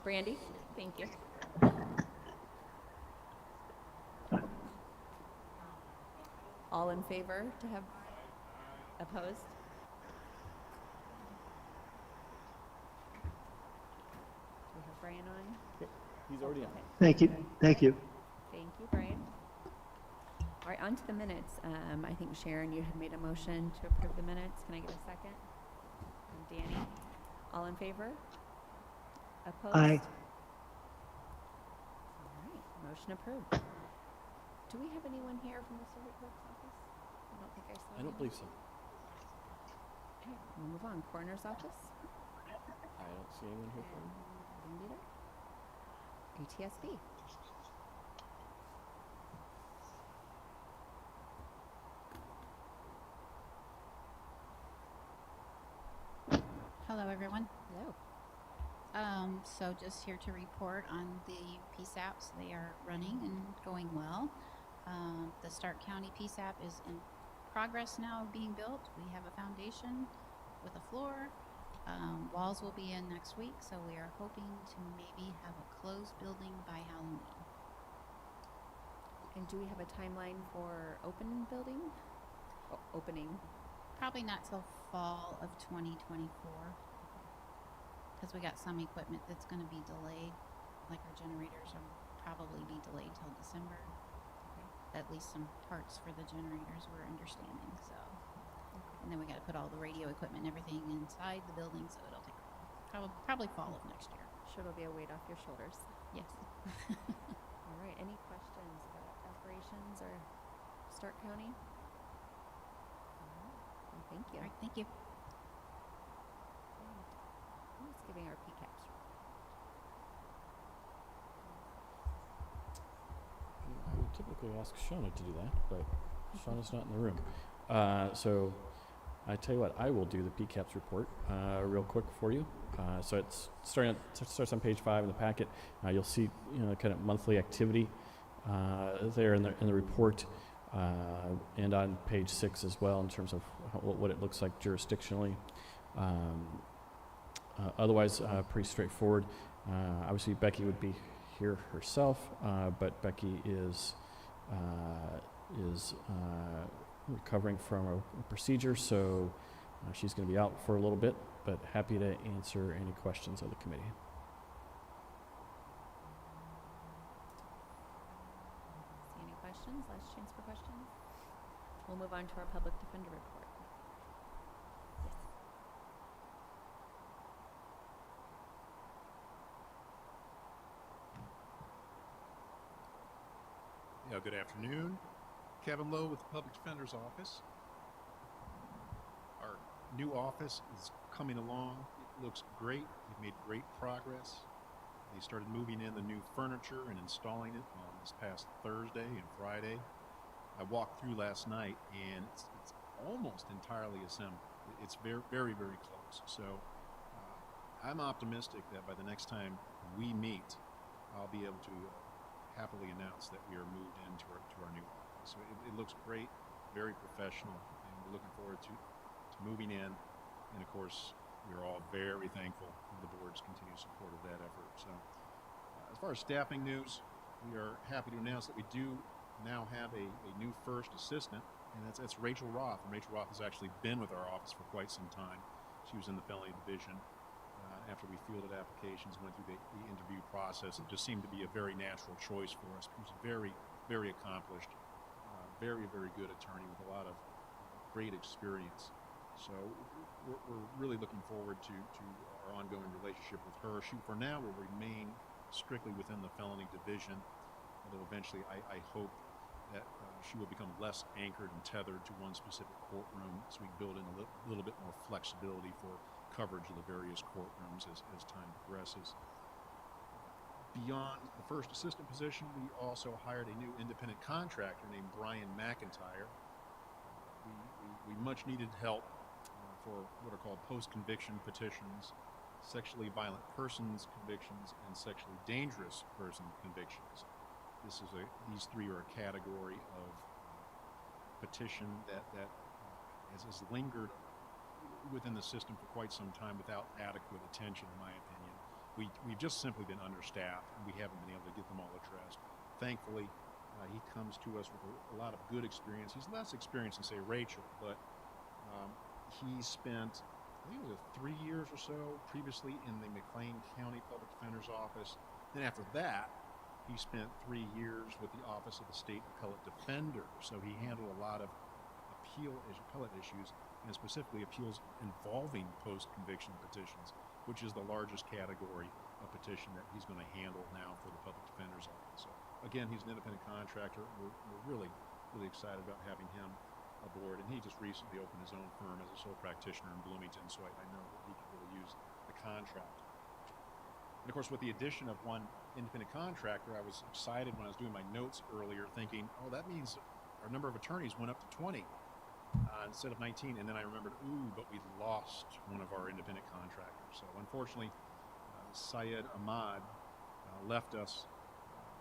Brandy, thank you. All in favor to have opposed? Do we have Brian on? He's already on. Thank you. Thank you. Thank you, Brian. All right, on to the minutes. I think Sharon, you had made a motion to approve the minutes. Can I get a second? And Danny, all in favor? Opposed? Aye. All right, motion approved. Do we have anyone here from the circuit clerk's office? I don't think I saw. I don't believe so. Okay, we'll move on. Coroner's office. I don't see anyone here from. Didn't either. ATSB. Hello, everyone. Hello. So just here to report on the PSAPs. They are running and going well. The Stark County PSAP is in progress now of being built. We have a foundation with a floor. Walls will be in next week, so we are hoping to maybe have a closed building by Halloween. And do we have a timeline for opening? Probably not till fall of 2024, because we got some equipment that's going to be delayed, like our generators will probably be delayed till December. At least some parts for the generators we're understanding. So, and then we got to put all the radio equipment and everything inside the building, so it'll take probably fall of next year. Sure, it'll be a weight off your shoulders. Yes. All right. Any questions about operations or Stark County? All right. Well, thank you. All right. Thank you. Who's giving our PCAPs? I would typically ask Shauna to do that, but Shauna's not in the room. So I tell you what, I will do the PCAPS report real quick for you. So it starts on page 5 in the packet. You'll see kind of monthly activity there in the report, and on page 6 as well in terms of what it looks like jurisdictionally. Otherwise, pretty straightforward. Obviously, Becky would be here herself, but Becky is recovering from a procedure, so she's going to be out for a little bit, but happy to answer any questions of the committee. See any questions? Last chance for questions? We'll move on to our public defender report. Yes. Yeah, good afternoon. Kevin Lowe with the Public Defender's Office. Our new office is coming along. It looks great. We've made great progress. They started moving in the new furniture and installing it on this past Thursday and Friday. I walked through last night and it's almost entirely assembled. It's very, very, very close. So I'm optimistic that by the next time we meet, I'll be able to happily announce that we are moved into our new office. So it looks great, very professional, and we're looking forward to moving in. And of course, we're all very thankful for the board's continued support of that effort. So as far as staffing news, we are happy to announce that we do now have a new first assistant, and that's Rachel Roth. And Rachel Roth has actually been with our office for quite some time. She was in the felony division. After we fielded applications, went through the interview process, it just seemed to be a very natural choice for us. She was very, very accomplished, very, very good attorney with a lot of great experience. So we're really looking forward to our ongoing relationship with her. She, for now, will remain strictly within the felony division, although eventually I hope that she will become less anchored and tethered to one specific courtroom, so we can build in a little bit more flexibility for coverage of the various courtrooms as time progresses. Beyond the first assistant position, we also hired a new independent contractor named Brian McIntyre. We much needed help for what are called post-conviction petitions, sexually violent persons convictions, and sexually dangerous person convictions. These three are a category of petition that has lingered within the system for quite some time without adequate attention, in my opinion. we've just simply been understaffed, and we haven't been able to get them all addressed. Thankfully, he comes to us with a lot of good experience. He's less experienced than, say, Rachel, but he spent, I think it was 3 years or so previously in the McLean County Public Defender's Office. Then after that, he spent 3 years with the Office of the State Appellate Defender. So he handled a lot of appellate issues, and specifically appeals involving post-conviction petitions, which is the largest category of petition that he's going to handle now for the Public Defender's Office. So again, he's an independent contractor. We're really, really excited about having him aboard, and he just recently opened his own firm as a sole practitioner in Bloomington, so I know that he could really use the contract. And of course, with the addition of one independent contractor, I was excited when I was doing my notes earlier, thinking, oh, that means our number of attorneys went up to 20 instead of 19. And then I remembered, but we lost one of our independent contractors. So unfortunately, Syed Ahmad left us.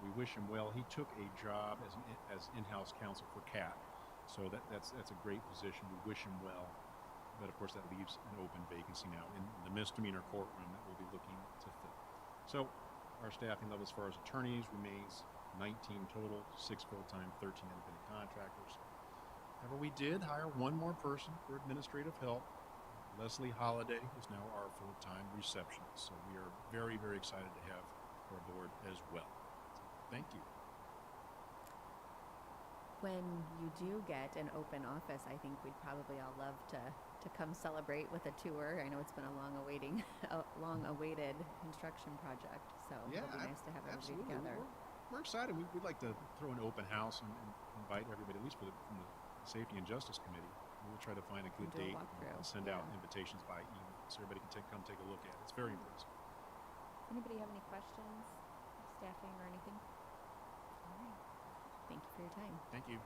We wish him well. He took a job as in-house counsel for CAT. So that's a great position. We wish him well. But of course, that leaves an open vacancy now in the misdemeanor courtroom that we'll be looking to fill. So our staffing level as far as attorneys remains 19 total, 6 full-time, 13 independent contractors. However, we did hire one more person for administrative help. Leslie Holliday is now our full-time receptionist. So we are very, very excited to have her aboard as well. Thank you. When you do get an open office, I think we'd probably all love to come celebrate with a tour. I know it's been a long-awaited construction project, so it'll be nice to have everybody absolutely. together. We're excited. We'd like to throw an open house and invite everybody, at least from the Safety and Justice Committee. We'll try to find a good do a date walkthrough, and send out invitations by email so everybody can come take a look at it. It's very impressive. Anybody have any questions, staffing or anything? All right. Thank you for your time. Thank you.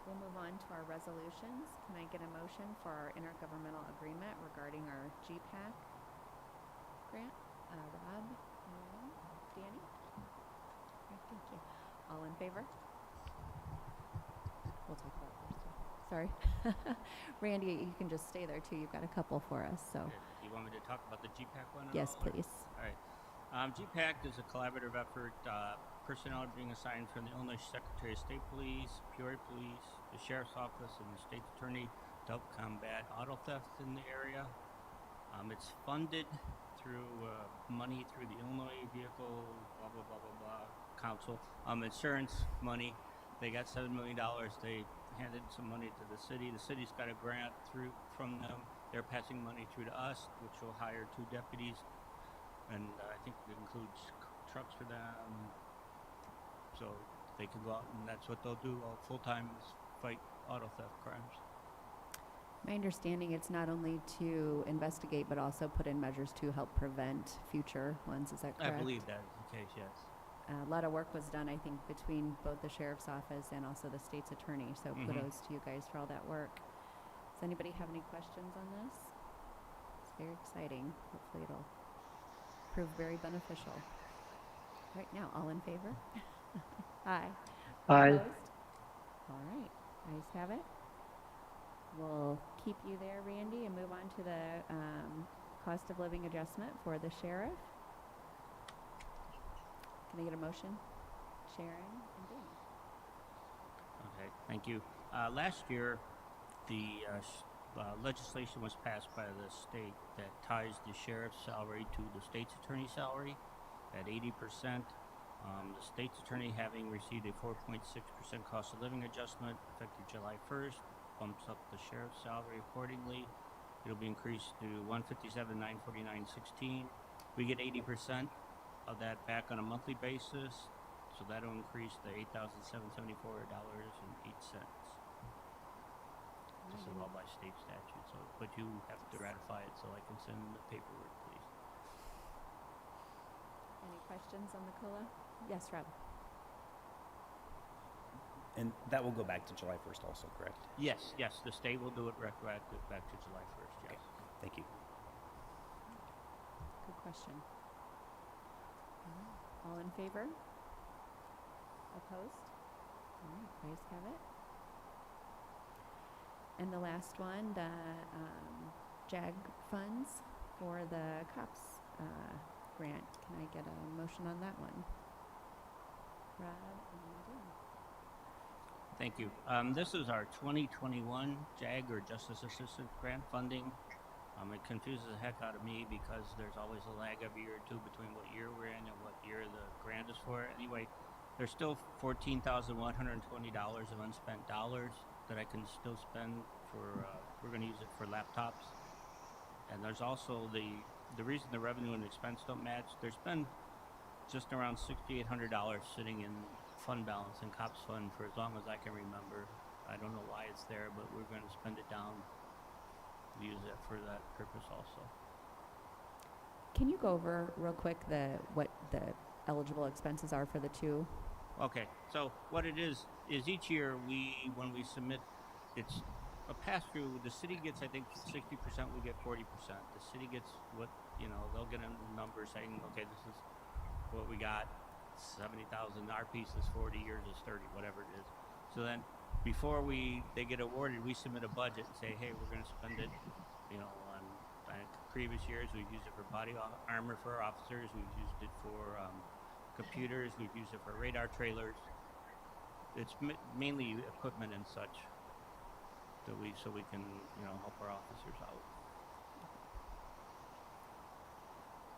We'll move on to our resolutions. Can I get a motion for our intergovernmental agreement regarding our GPAC grant? Rob, Aaron, Danny? All right, thank you. All in favor? We'll talk about it first. Sorry. Randy, you can just stay there too. You've got a couple for us, so. Okay. You want me to talk about the GPAC one? Yes, please. All right. GPAC is a collaborative effort. Personnel are being assigned from the Illinois Secretary of State Police, Peoria Police, the Sheriff's Office, and the State's Attorney to help combat auto theft in the area. It's funded through money through the Illinois Vehicle, blah, blah, blah, blah, blah, Council. Insurance money. They got $7 million. They handed some money to the city. The city's got a grant from them. They're passing money through to us, which will hire 2 deputies. And I think it includes trucks for them. So they can go out, and that's what they'll do all full-time is fight auto theft crimes. My understanding, it's not only to investigate, but also put in measures to help prevent future ones. Is that correct? I believe that is the case, yes. A lot of work was done, I think, between both the sheriff's office and also the state's attorney. So kudos to you guys for all that work. Does anybody have any questions on this? It's very exciting. Hopefully it'll prove very beneficial. Right now, all in favor? Aye. Aye. Opposed? All right. Ayes have it. We'll keep you there, Randy, and move on to the cost of living adjustment for the sheriff. Can I get a motion? Sharon and Danny. Okay, thank you. Last year, the legislation was passed by the state that ties the sheriff's salary to the state's attorney's salary at 80%. The state's attorney, having received a 4.6% cost of living adjustment effective July 1st, bumps up the sheriff's salary accordingly. It'll be increased to $157,949.16. We get 80% of that back on a monthly basis, so that'll increase to $8,774.08. This is all by state statute, so but you have to ratify it, so I can send the paperwork, please. Any questions on the COLA? Yes, Rob. And that will go back to July 1st also, correct? Yes, the state will do it retroactive back to July 1st, yes. Okay. Thank you. Good question. All in favor? Opposed? All right, ayes have it. And the last one, the JAG funds for the cops grant. Can I get a motion on that one? Rob and Dan. Thank you. This is our 2021 JAG or Justice Assistance Grant funding. It confuses the heck out of me because there's always a lag every year or two between what year we're in and what year the grant is for. Anyway, there's still $14,120 of unspent dollars that I can still spend for, we're going to use it for laptops. And there's also the reason the revenue and expense don't match, there's been just around $6,800 sitting in fund balance in COPS fund for as long as I can remember. I don't know why it's there, but we're going to spend it down, use it for that purpose also. Can you go over real quick what the eligible expenses are for the two? Okay, so what it is each year when we submit, it's a pass-through. The city gets, I think, 60%, we get 40%. The city gets what, they'll get a number saying, okay, this is what we got, 70,000, our piece is 40, yours is 30, whatever it is. So then before they get awarded, we submit a budget and say, hey, we're going to spend it, on previous years. We've used it for body armor for our officers. We've used it for computers. We've used it for radar trailers. It's mainly equipment and such that so we can, help our officers out.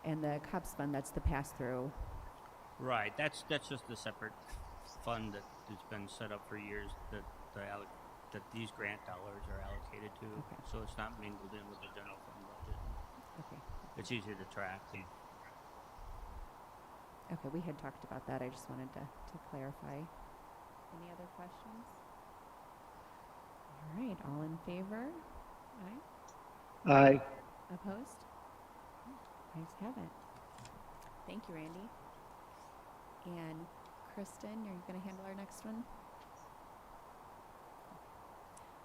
And the COPS fund, that's the pass-through. Right. That's just a separate fund that has been set up for years that these grant dollars are allocated to. Okay. So it's not mingled in with the general fund budget. Okay. It's easier to track. Okay, we had talked about that. I just wanted to clarify. Any other questions? All right, all in favor? Aye. Aye. Opposed? Ayes have it. Thank you, Randy. And Kristen, you're going to handle our next one?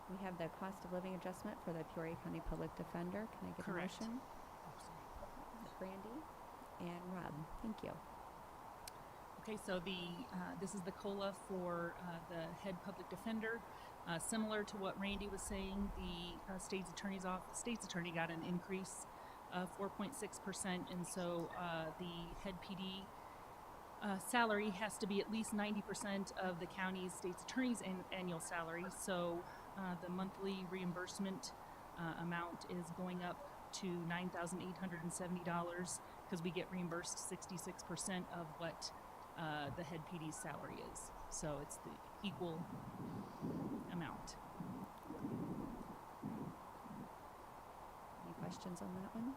We have the cost of living adjustment for the Peoria County Public Defender. Can I get Correct. a motion? Brandy and Rob. Thank you. Okay, so this is the COLA for the head public defender. Similar to what Randy was saying, the state's attorney got an increase of 4.6%, and so the head PD salary has to be at least 90% of the county's state's attorney's annual salary. So the monthly reimbursement amount is going up to $9,870 because we get reimbursed 66% of what the head PD's salary is. So it's the equal amount. Any questions on that one?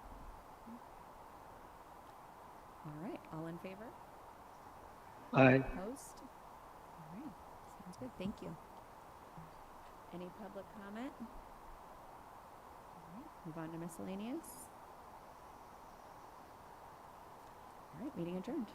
All right, all in favor? Aye. Opposed? All right, sounds good. Thank you. Any public comment? All right, move on to miscellaneous. All right, meeting adjourned.